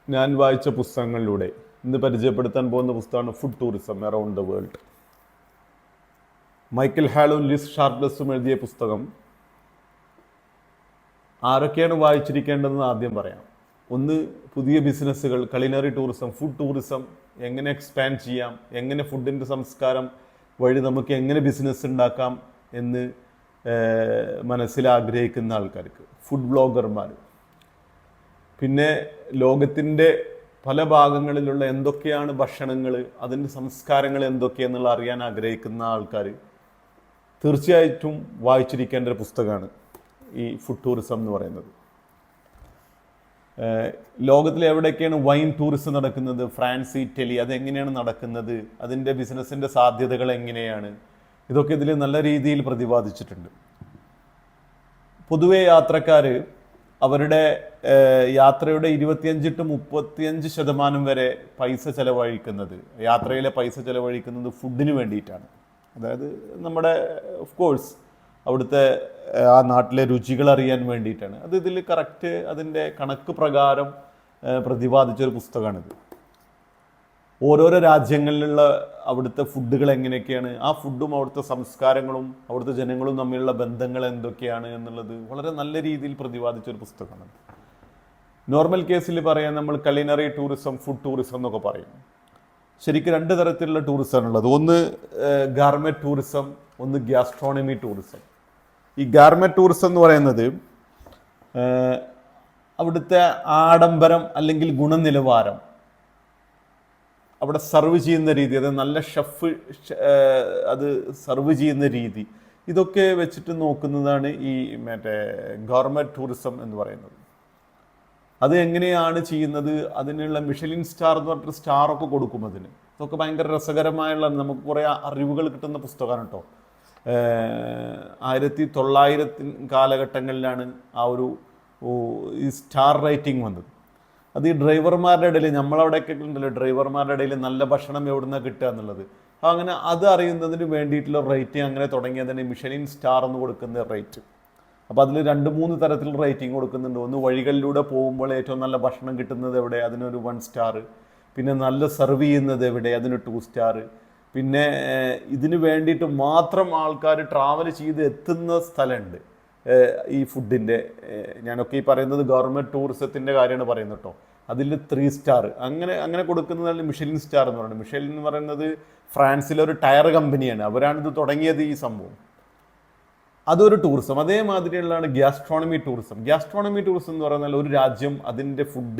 ഞാൻ വായിച്ച പുസ്തകങ്ങളിലൂടെ ഇന്ന് പരിചയപ്പെടുത്താൻ പോകുന്ന പുസ്തകമാണ് food tourism around the world. Michael ഹാലും ലിസ് ഷാർപ്ലസും എഴുതിയ പുസ്തകം ആരൊക്കെയാണ് വായിച്ചിരിക്കേണ്ടതെന്ന് ആദ്യം പറയാം. ഒന്ന്, പുതിയ ബിസിനസ്സുകൾ, കലിനറി ടൂറിസം, ഫുഡ് ടൂറിസം എങ്ങനെ എക്സ്പാൻഡ് ചെയ്യാം, എങ്ങനെ ഫുഡിൻ്റെ സംസ്കാരം വഴി നമുക്ക് എങ്ങനെ ബിസിനസ് ഉണ്ടാക്കാം എന്ന് മനസ്സിലാഗ്രഹിക്കുന്ന ആൾക്കാർക്ക്, ഫുഡ് ബ്ലോഗർമാർ, പിന്നെ ലോകത്തിൻ്റെ പല ഭാഗങ്ങളിലുള്ള എന്തൊക്കെയാണ് ഭക്ഷണങ്ങൾ, അതിൻ്റെ സംസ്കാരങ്ങൾ എന്തൊക്കെയാണെന്നുള്ള അറിയാൻ ആഗ്രഹിക്കുന്ന ആൾക്കാർ തീർച്ചയായിട്ടും വായിച്ചിരിക്കേണ്ട ഒരു പുസ്തകമാണ് ഈ ഫുഡ് ടൂറിസം എന്ന് പറയുന്നത്. ലോകത്തിൽ എവിടെയൊക്കെയാണ് വൈൻ ടൂറിസം നടക്കുന്നത്, ഫ്രാൻസ്, ഇറ്റലി, അതെങ്ങനെയാണ് നടക്കുന്നത്, അതിൻ്റെ ബിസിനസ്സിൻ്റെ സാധ്യതകൾ എങ്ങനെയാണ്, ഇതൊക്കെ ഇതിൽ നല്ല രീതിയിൽ പ്രതിപാദിച്ചിട്ടുണ്ട്. പൊതുവെ യാത്രക്കാർ അവരുടെ യാത്രയുടെ 25-35% വരെ പൈസ ചെലവഴിക്കുന്നത്, യാത്രയിലെ പൈസ ചെലവഴിക്കുന്നത് ഫുഡിന് വേണ്ടിയിട്ടാണ്. അതായത് നമ്മുടെ ഓഫ് കോഴ്സ് അവിടുത്തെ ആ നാട്ടിലെ രുചികൾ അറിയാൻ വേണ്ടിയിട്ടാണ്. അത് ഇതിൽ കറക്റ്റ് അതിൻ്റെ കണക്ക് പ്രകാരം പ്രതിപാദിച്ചൊരു പുസ്തകമാണിത്. ഓരോരോ രാജ്യങ്ങളിലുള്ള അവിടുത്തെ ഫുഡുകൾ എങ്ങനെയൊക്കെയാണ്, ആ ഫുഡും അവിടുത്തെ സംസ്കാരങ്ങളും അവിടുത്തെ ജനങ്ങളും തമ്മിലുള്ള ബന്ധങ്ങൾ എന്തൊക്കെയാണ് എന്നുള്ളത് വളരെ നല്ല രീതിയിൽ പ്രതിപാദിച്ചൊരു പുസ്തകമാണ്. നോർമൽ കേസിൽ പറയാൻ നമ്മൾ കലിനറി ടൂറിസം, ഫുഡ് ടൂറിസം എന്നൊക്കെ പറയും. ശരിക്കും രണ്ട് തരത്തിലുള്ള ടൂറിസമാണുള്ളത്. ഒന്ന് ഗാർമെറ്റ് ടൂറിസം, ഒന്ന് ഗ്യാസ്ട്രോണമി ടൂറിസം. ഈ ഗാർമെറ്റ് ടൂറിസം എന്ന് പറയുന്നത് അവിടുത്തെ ആഡംബരം അല്ലെങ്കിൽ ഗുണനിലവാരം, അവിടെ സർവ് ചെയ്യുന്ന രീതി, അത് നല്ല ഷെഫ് അത് സർവ് ചെയ്യുന്ന രീതി, ഇതൊക്കെ വെച്ചിട്ട് നോക്കുന്നതാണ് ഈ ഗവർമെൻറ് ടൂറിസം എന്ന് പറയുന്നത്. അത് എങ്ങനെയാണ് ചെയ്യുന്നത്, അതിനുള്ള മിഷലിൻ സ്റ്റാർ എന്ന് പറഞ്ഞിട്ട് സ്റ്റാറൊക്കെ കൊടുക്കും അതിന്. ഇതൊക്കെ ഭയങ്കര രസകരമായുള്ള, നമുക്ക് കുറേ അറിവുകൾ കിട്ടുന്ന പുസ്തകമാണ് കേട്ടോ. 1900 കാലഘട്ടങ്ങളിലാണ് ആ ഒരു ഈ സ്റ്റാർ റേറ്റിംഗ് വന്നത്. അത് ഈ ഡ്രൈവർമാരുടെ ഇടയിൽ, നമ്മളവിടെയൊക്കെ ഉണ്ടല്ലോ ഡ്രൈവർമാരുടെ ഇടയിൽ നല്ല ഭക്ഷണം എവിടെ നിന്നാണ് കിട്ടുക എന്നുള്ളത്, അങ്ങനെ അത് അറിയുന്നതിന് വേണ്ടിയിട്ടുള്ള റേറ്റിംഗ് അങ്ങനെ തുടങ്ങിയതിന് മിഷലിൻ സ്റ്റാർ എന്ന് കൊടുക്കുന്ന റേറ്റ്. അപ്പോൾ അതിൽ 2-3 തരത്തിലുള്ള റേറ്റിംഗ് കൊടുക്കുന്നുണ്ട്. ഒന്ന്, വഴികളിലൂടെ പോകുമ്പോൾ ഏറ്റവും നല്ല ഭക്ഷണം കിട്ടുന്നത് എവിടെ, അതിനൊരു 1 സ്റ്റാർ. പിന്നെ നല്ല സെർവ് ചെയ്യുന്നത് എവിടെ, അതിന് 2 സ്റ്റാർ. പിന്നെ ഇതിന് വേണ്ടിയിട്ട് മാത്രം ആൾക്കാർ ട്രാവൽ ചെയ്ത് എത്തുന്ന സ്ഥലമുണ്ട് ഈ ഫുഡിൻ്റെ. ഞാനൊക്കെ ഈ പറയുന്നത് ഗവൺമെൻറ് ടൂറിസത്തിൻ്റെ കാര്യമാണ് പറയുന്നത് കേട്ടോ. അതിൽ 3 സ്റ്റാർ അങ്ങനെ കൊടുക്കുന്നതാണ് മിഷലിൻ സ്റ്റാർ എന്ന് പറയുന്നത്. മിഷലിൻ എന്ന് പറയുന്നത് ഫ്രാൻസിലെ ഒരു ടയർ കമ്പനിയാണ്, അവരാണിത് തുടങ്ങിയത് ഈ സംഭവം. അതൊരു ടൂറിസം. അതേമാതിരിയുള്ളതാണ് ഗ്യാസ്ട്രോണമി ടൂറിസം. ഗ്യാസ്ട്രോണമി ടൂറിസം എന്ന് പറഞ്ഞാൽ ഒരു രാജ്യം അതിൻ്റെ ഫുഡ്